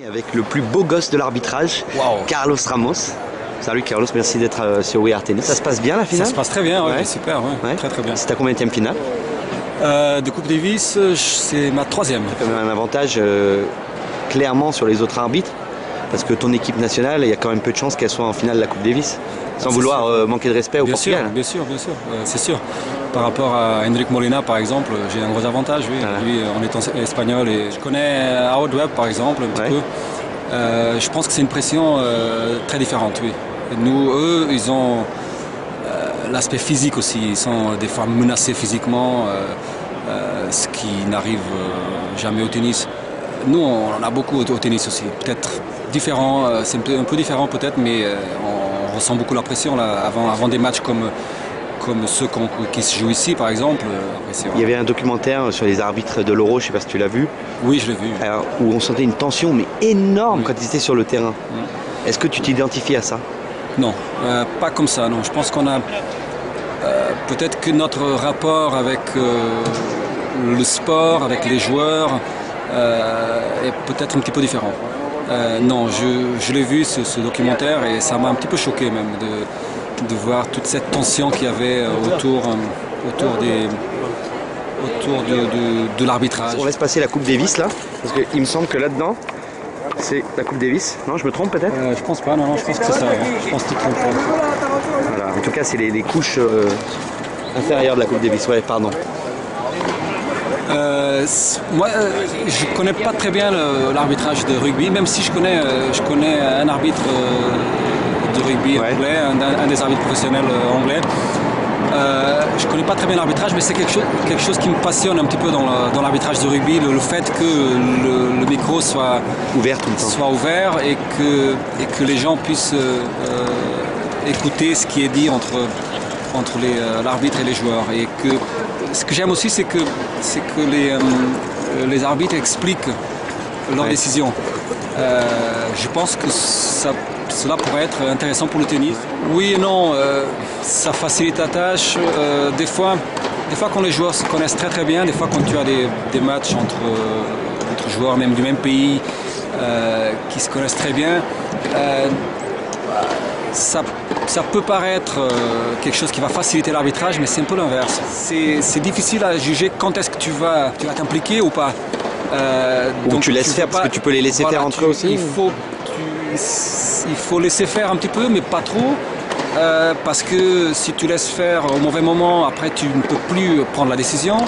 Avec le plus beau gosse de l'arbitrage, wow. Carlos Ramos. Salut Carlos, merci d'être sur We Are Tennis. Ça se passe bien la finale? Ça se passe très bien, ouais. Super, ouais. Très bien. C'est ta combienième finale? De Coupe Davis, c'est ma troisième. Tu as quand même un avantage clairement sur les autres arbitres, parce que ton équipe nationale, il y a quand même peu de chances qu'elle soit en finale de la Coupe Davis, sans vouloir manquer de respect au Portugal. Bien sûr, c'est sûr. Par rapport à Enric Molina par exemple, j'ai un gros avantage, oui. Voilà. Lui en étant espagnol, et je connais Howard Webb par exemple un petit peu. Je pense que c'est une pression très différente, oui. Eux, ils ont l'aspect physique aussi. Ils sont des fois menacés physiquement, ce qui n'arrive jamais au tennis. Nous, on en a beaucoup au tennis aussi. Peut-être différent, c'est un peu différent peut-être, mais on ressent beaucoup la pression là, avant des matchs comme ceux qui se jouent ici, par exemple. Il y avait un documentaire sur les arbitres de l'Euro, je ne sais pas si tu l'as vu. Oui, je l'ai vu. Alors, où on sentait une tension mais énorme quand ils étaient sur le terrain. Est-ce que tu t'identifies à ça? Non, pas comme ça, non. Je pense qu'on a... peut-être que notre rapport avec le sport, avec les joueurs, est peut-être un petit peu différent. Non, je l'ai vu, ce documentaire, et ça m'a un petit peu choqué même de voir toute cette tension qu'il y avait autour de l'arbitrage. On laisse passer la Coupe Davis là, parce qu'il me semble que là-dedans, c'est la Coupe Davis. Non, je me trompe peut-être? Je pense pas, non, je pense que c'est ça. Je pense que tu te trompes. Voilà, en tout cas, c'est les couches inférieures de la Coupe Davis. Ouais, pardon. Moi, je connais pas très bien l'arbitrage de rugby, même si je connais un arbitre de rugby anglais, un des arbitres professionnels anglais. Je connais pas très bien l'arbitrage, mais c'est quelque chose qui me passionne un petit peu dans l'arbitrage de rugby, le fait que le micro soit ouvert tout le temps. Soit ouvert et que les gens puissent écouter ce qui est dit entre l'arbitre et les joueurs. Et que ce que j'aime aussi, c'est que les arbitres expliquent leurs décisions. Je pense que cela pourrait être intéressant pour le tennis. Oui et non, ça facilite la tâche. Des fois quand les joueurs se connaissent très bien, des fois quand tu as des matchs entre joueurs même du même pays qui se connaissent très bien, ça peut paraître quelque chose qui va faciliter l'arbitrage, mais c'est un peu l'inverse. C'est difficile à juger quand est-ce que tu vas t'impliquer ou pas. Donc tu laisses faire, parce que tu peux les laisser faire entre eux aussi. Il faut laisser faire un petit peu, mais pas trop, parce que si tu laisses faire au mauvais moment, après tu ne peux plus prendre la décision.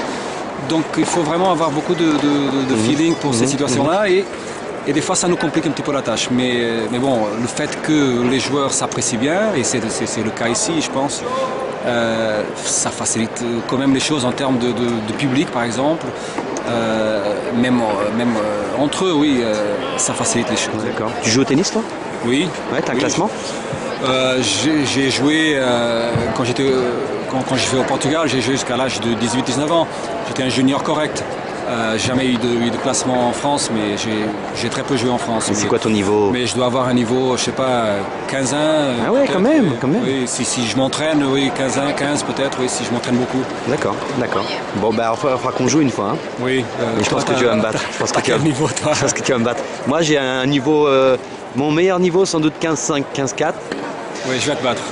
Donc il faut vraiment avoir beaucoup de feeling pour ces situations-là, et des fois ça nous complique un petit peu la tâche. Mais bon, le fait que les joueurs s'apprécient bien, et c'est le cas ici, je pense, ça facilite quand même les choses en termes de public, par exemple. Même entre eux, oui, ça facilite les choses. D'accord. Tu joues au tennis, toi? Oui. Ouais, t'as un classement? J'ai joué quand j'ai fait au Portugal, j'ai joué jusqu'à l'âge de 18-19 ans. J'étais un junior correct. Jamais eu de classement en France, mais j'ai très peu joué en France. C'est quoi ton niveau? Mais je dois avoir un niveau, je sais pas, 15-1. Ah ouais, quand même. Oui, si je m'entraîne, oui, 15-1, 15 peut-être, oui, si je m'entraîne beaucoup. D'accord. Bon, bah, il faudra qu'on joue une fois. Hein. Oui. Je pense que tu vas me battre. Je pense que tu vas me battre. Moi, j'ai un niveau, mon meilleur niveau, sans doute 15-5, 15-4. Oui, je vais te battre.